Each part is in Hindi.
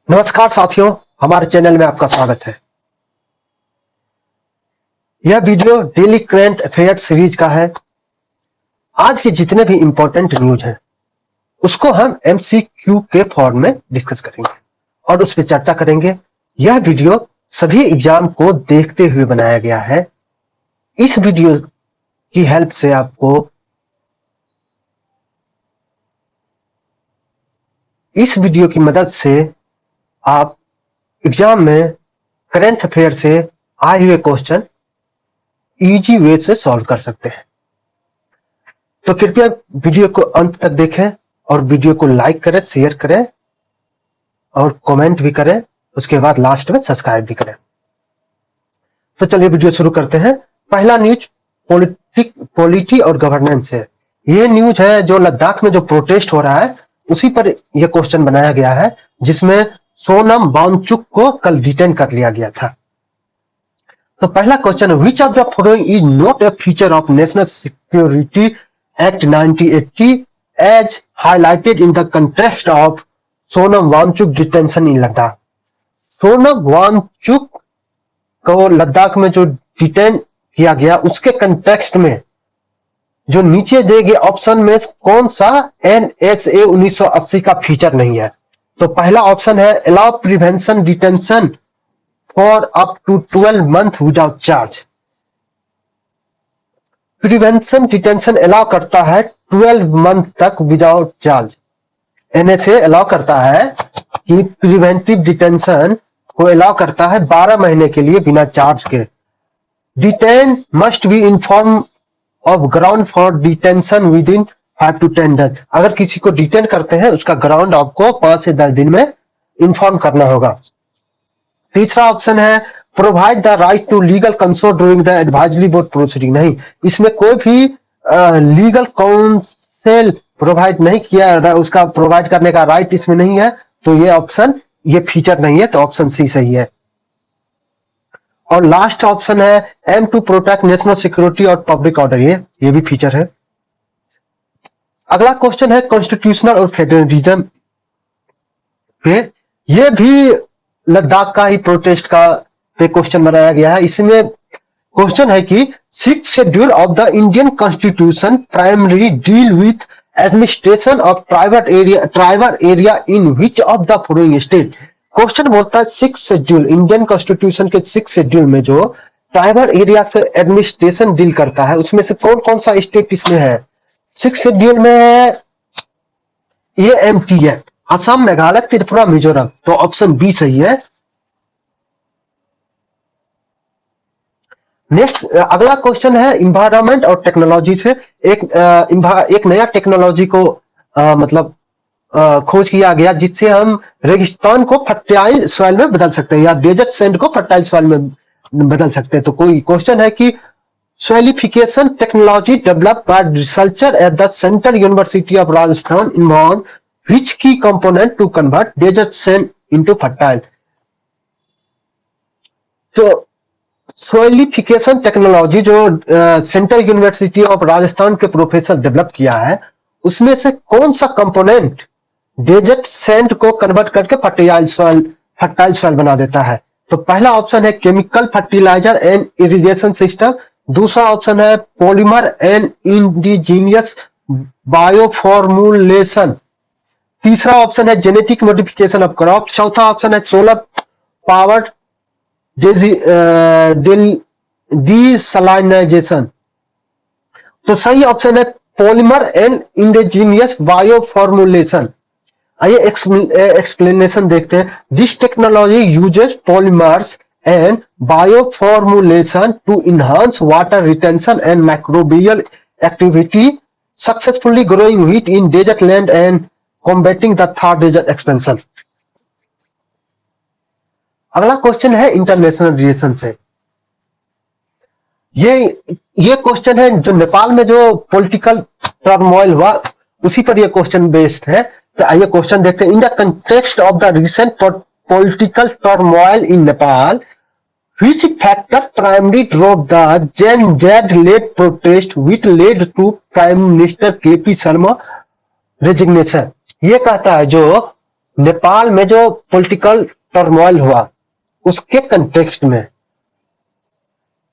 नमस्कार साथियों, हमारे चैनल में आपका स्वागत है। यह video daily current affair series का है। आज के जितने भी इंपॉर्टेंट न्यूज हैं उसको हम एमसीक्यू के फॉर्म में डिस्कस करेंगे और उस पर चर्चा करेंगे। यह वीडियो सभी एग्जाम को देखते हुए बनाया गया है। इस वीडियो की हेल्प से आपको इस वीडियो की मदद से आप एग्जाम में करंट अफेयर से आए हुए क्वेश्चन इजी वे से सॉल्व कर सकते हैं। तो कृपया वीडियो को अंत तक देखें और वीडियो को लाइक करें, शेयर करें और कमेंट भी करें। उसके बाद लास्ट में सब्सक्राइब भी करें। तो चलिए वीडियो शुरू करते हैं। पहला न्यूज पॉलिटी और गवर्नेंस है। ये न्यूज है जो लद्दाख में जो प्रोटेस्ट हो रहा है उसी पर यह क्वेश्चन बनाया गया है, जिसमें सोनम वांगचुक को कल डिटेन कर लिया गया था। तो पहला question, which of the following is not a feature of national security act 1980 as highlighted in the context of Sonam Wangchuk detention in Ladakh. Sonam Wangchuk को लद्दाख में जो डिटेन किया गया उसके कंटेक्स्ट में जो नीचे दिए गए ऑप्शन में कौन सा एनएसए 1980 का फीचर नहीं है। तो पहला ऑप्शन है allow prevention detention for up to 12 month without charge. Prevention detention allow करता है 12 मंथ तक विदाउट चार्ज। एनएसए अलाउ करता है कि प्रिवेंटिव डिटेंशन को अलाउ करता है 12 महीने के लिए बिना चार्ज के। Detain must be inform of ground for detention with in 5 to 10 days. अगर किसी को डिटेन करते हैं उसका ग्राउंड आपको 5 से 10 दिन में इन्फॉर्म करना होगा। तीसरा ऑप्शन है provide the right to legal counsel during the advisory board proceeding. नहीं, इसमें कोई भी लीगल काउंसिल प्रोवाइड नहीं किया, उसका प्रोवाइड करने का राइट इसमें नहीं है। तो ये ऑप्शन, ये फीचर नहीं है, तो ऑप्शन सी सही है। और लास्ट ऑप्शन है aim to protect national security और पब्लिक ऑर्डर। ये भी फीचर है। अगला क्वेश्चन है कॉन्स्टिट्यूशनल और फेडरलिज्म पे। ये भी लद्दाख का ही प्रोटेस्ट का पे क्वेश्चन बनाया गया है। इसमें क्वेश्चन है कि 6th schedule of the Indian constitution primary deal with administration of tribal area in which of the following state. Question बोलता है 6th शेड्यूल, इंडियन कॉन्स्टिट्यूशन के 6th शेड्यूल में जो ट्राइबल एरिया से एडमिनिस्ट्रेशन डील करता है उसमें से कौन कौन सा स्टेट इसमें है। 6th शेड्यूल में ये एमटी है, असम, मेघालय, त्रिपुरा, मिजोरम। तो ऑप्शन बी सही है। नेक्स्ट अगला क्वेश्चन है इन्वायरमेंट और टेक्नोलॉजी से। एक नया टेक्नोलॉजी को खोज किया गया जिससे हम रेगिस्तान को फर्टाइल सॉइल में बदल सकते हैं या डेजर्ट सैंड को फर्टाइल सॉइल में बदल सकते हैं। तो कोई क्वेश्चन है कि soilification technology developed by researcher at the Central University of Rajasthan involve which key component to convert desert sand into fertile. तो सॉइलिफिकेशन टेक्नोलॉजी जो सेंट्रल यूनिवर्सिटी ऑफ राजस्थान के प्रोफेसर डेवलप किया है उसमें से कौन सा कंपोनेंट डेजर्ट सैंड को कन्वर्ट करके फर्टाइल सॉइल बना देता है। तो पहला ऑप्शन है chemical fertilizer and irrigation system. दूसरा ऑप्शन है पॉलीमर एंड इंडिजीनियस बायोफॉर्मुलेशन। तीसरा ऑप्शन है जेनेटिक मॉडिफिकेशन ऑफ क्रॉप। चौथा ऑप्शन है सोलर पावर्ड डिसलाइनाइजेशन। तो सही ऑप्शन है पॉलीमर एंड इंडिजीनियस बायोफॉर्मुलेशन। आइए एक्सप्लेनेशन देखते हैं। This technology uses polymers and bioformulation to enhance water retention and microbial activity, successfully growing wheat in desert land and combating the third desert expansion. अगला क्वेश्चन है इंटरनेशनल रिलेशन से। ये क्वेश्चन है जो नेपाल में जो पॉलिटिकल टर्मोइल हुआ उसी पर ये क्वेश्चन बेस्ड है। तो आइए क्वेश्चन देखते हैं। इन the context of the recent political turmoil in Nepal, which factor primarily drove the Gen Z-led protest which led to Prime Minister KP Sharma resignation। ये कहता है जो नेपाल में जो पॉलिटिकल टर्मोइल हुआ उसके कंटेक्स्ट में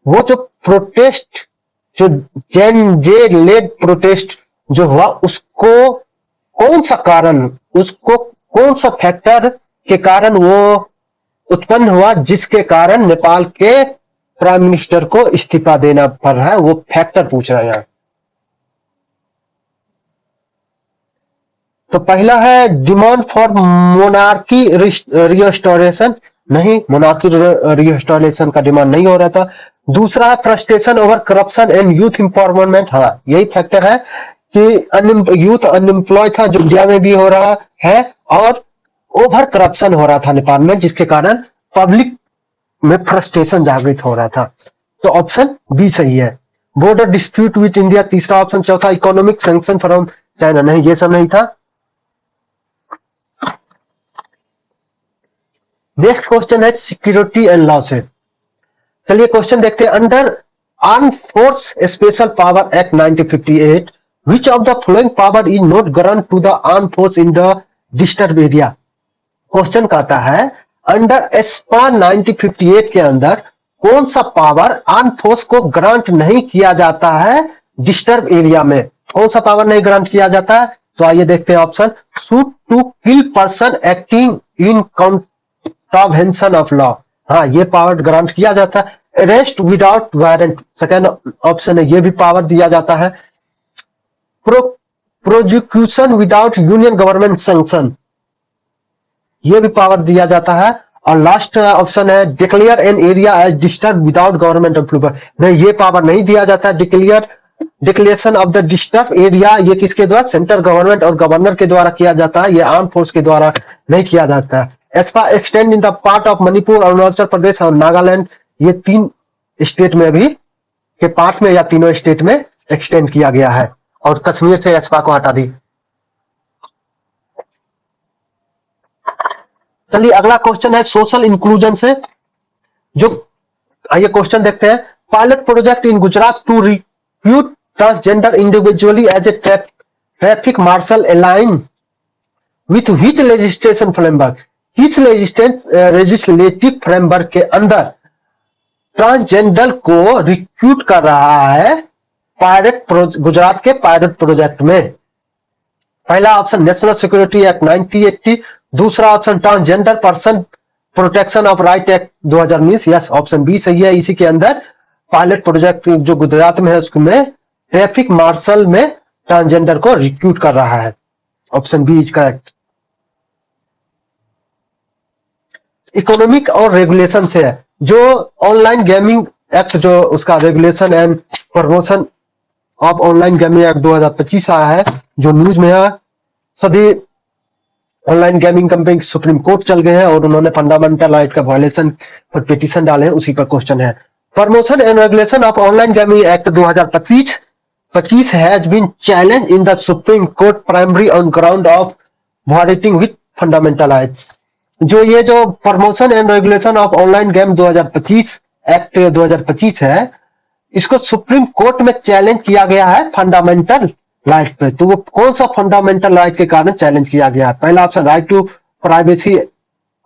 वो जो प्रोटेस्ट, जो जेन जे लेड प्रोटेस्ट जो हुआ, उसको कौन सा कारण, उसको कौन सा फैक्टर के कारण वो उत्पन्न हुआ जिसके कारण नेपाल के प्राइम मिनिस्टर को इस्तीफा देना पड़ रहा है, वो फैक्टर पूछ रहा है यहाँ। तो पहला है डिमांड फॉर मोनार्की रिस्टोरेशन, नहीं, मोनार्की रिस्टोरेशन का डिमांड नहीं हो रहा था। दूसरा है frustration over corruption and youth empowerment, हाँ यही फैक्टर है कि यूथ अनएम्प्लॉय था जो इंडिया में भी हो रहा है, और ओवर करप्शन हो रहा था नेपाल में, जिसके कारण पब्लिक में फ्रस्ट्रेशन जागृत हो रहा था। तो ऑप्शन बी सही है। बॉर्डर डिस्प्यूट विद इंडिया तीसरा ऑप्शन। चौथा इकोनॉमिक सैंक्शन फ्रॉम चाइना, नहीं ये सब नहीं था। नेक्स्ट क्वेश्चन है सिक्योरिटी एंड लॉ से। चलिए क्वेश्चन देखते हैं। Under arm force special power act 1958 which of the following power is not grant to the arm force in the disturb area. Question कहता है अंडर एस्पा 1958 के अंदर कौन सा पावर आर्म फोर्स को ग्रांट नहीं किया जाता है डिस्टर्ब एरिया में, कौन सा पावर नहीं ग्रांट किया जाता है? तो आइए देखते हैं option. Shoot to kill person acting in contravention of law, हाँ ये पावर ग्रांट किया जाता है। Arrest without warrant second option है, ये भी पावर दिया जाता है। Prosecution without union government sanction, ये भी पावर दिया जाता है। और लास्ट ऑप्शन है declare an area as disturb without government approval, नहीं ये पावर नहीं दिया जाता है। Declaration of the disturb area ये किसके द्वारा, सेंट्रल गवर्नमेंट और गवर्नर के द्वारा किया जाता है, ये आर्म फोर्स के द्वारा नहीं किया जाता है। AFSPA extend in the part of Manipur, Arunachal Pradesh और नागालैंड, ये 3 स्टेट में भी के पार्ट में या तीनों स्टेट में एक्सटेंड किया गया है, और कश्मीर से एस्पा को हटा दी। चलिए अगला क्वेश्चन है सोशल इंक्लूजन से। जो आइए क्वेश्चन देखते हैं। Pilot project in Gujarat to recruit transgender individually as a traffic marshal align with which legislation framework, किस लेजिस्लेटिव फ्रेमवर्क के अंदर ट्रांसजेंडर को रिक्रूट कर रहा है गुजरात के पायलट प्रोजेक्ट में? पहला ऑप्शन नेशनल सिक्योरिटी एक्ट 1980, दूसरा option transgender person protection of right act 2019, yes option B सही है। इसी के अंदर पायलट प्रोजेक्ट जो गुजरात में है उसमें ट्रैफिक मार्शल में ट्रांसजेंडर को रिक्रूट कर रहा है, option B is correct. Economic और रेगुलेशन से है। जो ऑनलाइन गेमिंग एक्ट जो उसका regulation and promotion of online gaming act 2025 आया है, जो न्यूज में है, सभी online gaming company Supreme Court चल गए हैं और उन्होंने फंडामेंटल राइट का वायलेशन पर पिटीशन डाले हैं, उसी पर क्वेश्चन है। Promotion and regulation of online gaming act 2025 has been challenge in the Supreme Court primary on ground of violating with fundamental rights. जो ये जो promotion and regulation of online game 2025 act 2025 है, इसको सुप्रीम कोर्ट में चैलेंज किया गया है फंडामेंटल राइट पे। तो वो कौन सा फंडामेंटल राइट के कारण चैलेंज किया गया है? पहला option right to privacy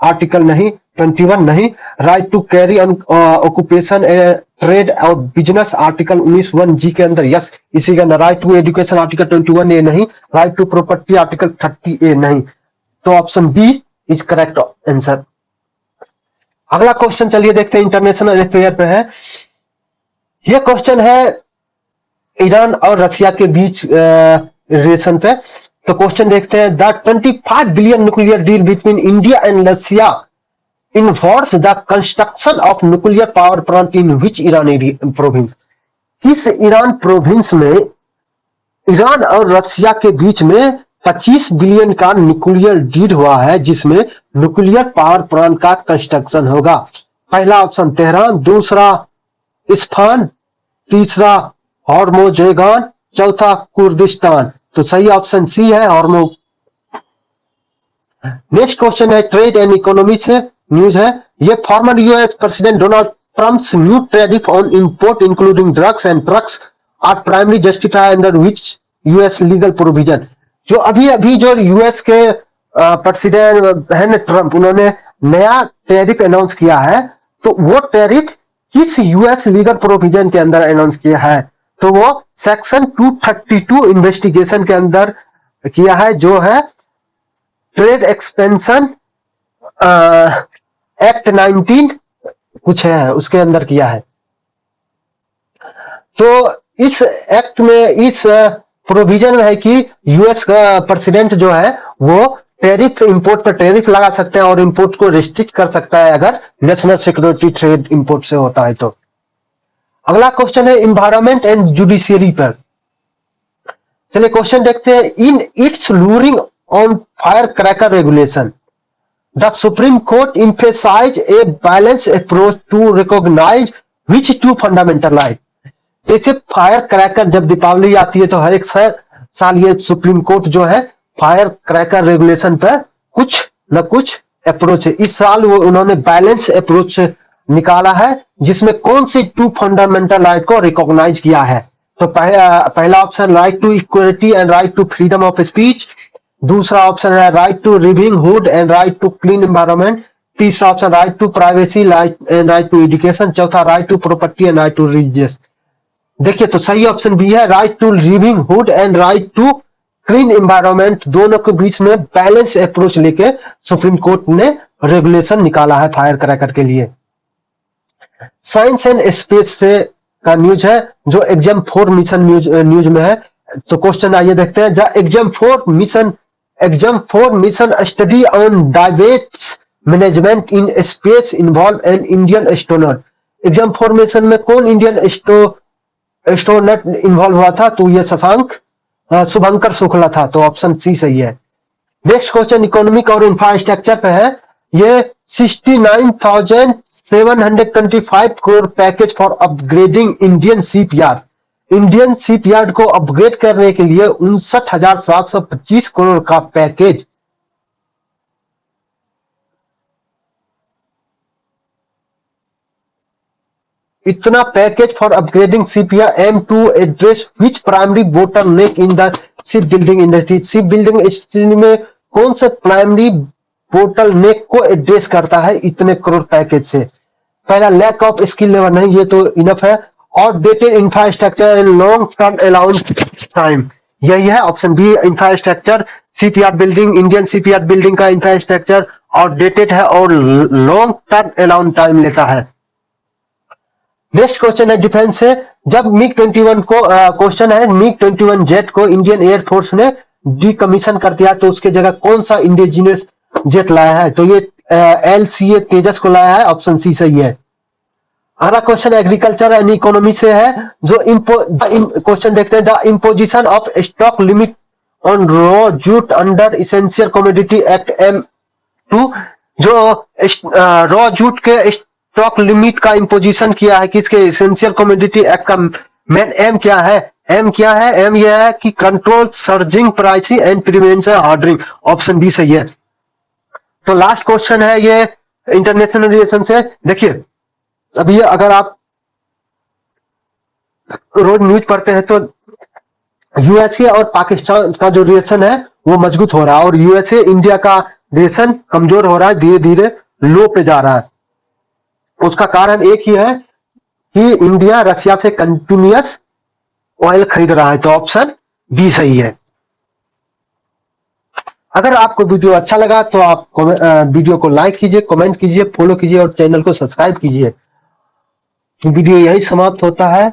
article नहीं, 21 नहीं, right to carry on occupation trade और बिजनेस आर्टिकल 19(1)(g) के अंदर यस, इसी के अंदर right to education article 21A नहीं, right to property article 30A नहीं। तो option B is correct answer. अगला क्वेश्चन चलिए देखते हैं, इंटरनेशनल अफेयर पे है। यह क्वेश्चन है ईरान और रशिया के बीच रिलेशन पे। तो क्वेश्चन देखते हैं। The 25 billion nuclear deal between India and Russia involves the construction of nuclear power plant in which Iran province, किस ईरान प्रोविंस में ईरान और रशिया के बीच में 25 बिलियन का न्यूक्लियर डील हुआ है जिसमें न्यूक्लियर पावर प्लांट का कंस्ट्रक्शन होगा? पहला ऑप्शन तेहरान, दूसरा इस्फान, तीसरा हॉर्मोजेगान, चौथा कुर्दिस्तान। तो सही ऑप्शन सी है हॉर्मो। नेक्स्ट क्वेश्चन है ट्रेड एंड इकोनॉमी से न्यूज है। ये former US president Donald Trump's new tariff on import including drugs and trucks are primary justified under which US legal provision. जो अभी जो यूएस के प्रेसिडेंट है ना ट्रंप, उन्होंने नया टैरिफ अनाउंस किया है, तो वो टैरिफ किस यूएस लीगल प्रोविजन के अंदर अनाउंस किया है? तो वो सेक्शन 232 इन्वेस्टिगेशन के अंदर किया है, जो है ट्रेड एक्सपेंशन एक्ट 19 कुछ है, उसके अंदर किया है। तो इस एक्ट में, इस प्रोविजन में है कि यूएस का प्रेसिडेंट जो है वो टैरिफ, इंपोर्ट पर टैरिफ लगा सकते हैं और इंपोर्ट को रिस्ट्रिक्ट कर सकता है अगर नेशनल सिक्योरिटी ट्रेड इंपोर्ट से होता है तो। अगला क्वेश्चन है इन्वायरमेंट एंड जुडिशियरी पर। चलिए क्वेश्चन देखते हैं। In its ruling on fire cracker regulation, the Supreme court emphasized a balanced approach to recognize which two fundamental rights। जैसे फायर क्रैकर, जब दीपावली आती है तो हर एक साल ये सुप्रीम कोर्ट जो है फायर क्रैकर रेगुलेशन पर कुछ न कुछ अप्रोच है। इस साल वो उन्होंने बैलेंस अप्रोच निकाला है, जिसमें कौन सी टू फंडामेंटल राइट को रिकॉग्नाइज किया है। तो पहला option right to equality and right to freedom of speech, दूसरा ऑप्शन है right to livelihood and right to clean environment, तीसरा option right to privacy and right to education, चौथा right to property and right to religious. देखिए तो सही ऑप्शन भी है right to livelihood and right to clean environment. दोनों के बीच में बैलेंस अप्रोच लेके सुप्रीम कोर्ट ने रेगुलेशन निकाला है फायर क्रैकर के लिए। साइंस एंड स्पेस से का न्यूज है, जो एग्जाम 4 मिशन न्यूज में है। तो क्वेश्चन आइए देखते हैं। The Axiom 4 mission study on diabetes management in space involve an Indian astronaut. Axiom 4 mission में कौन इंडियन एस्ट्रोनॉट इन्वॉल्व हुआ था? तो ये शशांक शुभंकर शुक्ला था। तो ऑप्शन सी सही है। नेक्स्ट क्वेश्चन इकोनॉमिक और इंफ्रास्ट्रक्चर पे है। ये 69,725 crore package for upgrading Indian shipyard. Indian shipyard को अपग्रेड करने के लिए 59,725 करोड़ का पैकेज। इतना package for upgrading shipyard aim to address which primary bottleneck in the ship building industry. Ship building industry में कौन से प्राइमरी बोटलनेक को एड्रेस करता है इतने करोड़ पैकेज से? पहला लैक ऑफ स्किल लेवल, नहीं ये तो इनफ है। Outdated infrastructure and long term allowance time, यही है option B. Infrastructure, shipyard building, Indian shipyard building का इंफ्रास्ट्रक्चर और डेटेड है और लॉन्ग टर्म अलाउंस टाइम लेता है। नेक्स्ट क्वेश्चन है डिफेंस से। जब मिग 21 को क्वेश्चन है मिग 21 जेट को इंडियन एयरफोर्स ने डीकमीशन कर दिया, तो उसके जगह कौन सा इंडिजिनियस जेट लाया है? तो ये LCA तेजस को लाया है। ऑप्शन सी सही है। अगला क्वेश्चन एग्रीकल्चर एंड इकोनॉमी से है। जो क्वेश्चन देखते हैं। The imposition of stock limit on raw jute under essential commodity act M2, जो रॉ जूट के स्टॉक लिमिट का इम्पोजिशन किया है किसके? इसेंशियल कमोडिटी एक्ट का मेन एम क्या है? एम यह है कि control surging pricing and prevention hoarding. Option B सही है। तो लास्ट क्वेश्चन है ये इंटरनेशनल रिलेशन से। देखिए अभी अगर आप रोज न्यूज पढ़ते हैं तो यूएसए और पाकिस्तान का जो रिलेशन है वो मजबूत हो रहा है और यूएसए इंडिया का रिलेशन कमजोर हो रहा है, धीरे धीरे लो पे जा रहा है। उसका कारण एक ही है कि इंडिया रशिया से कंटिन्यूअस ऑयल खरीद रहा है। तो ऑप्शन बी सही है। अगर आपको वीडियो अच्छा लगा तो आप वीडियो को लाइक कीजिए, कमेंट कीजिए, फॉलो कीजिए और चैनल को सब्सक्राइब कीजिए। वीडियो यही समाप्त होता है।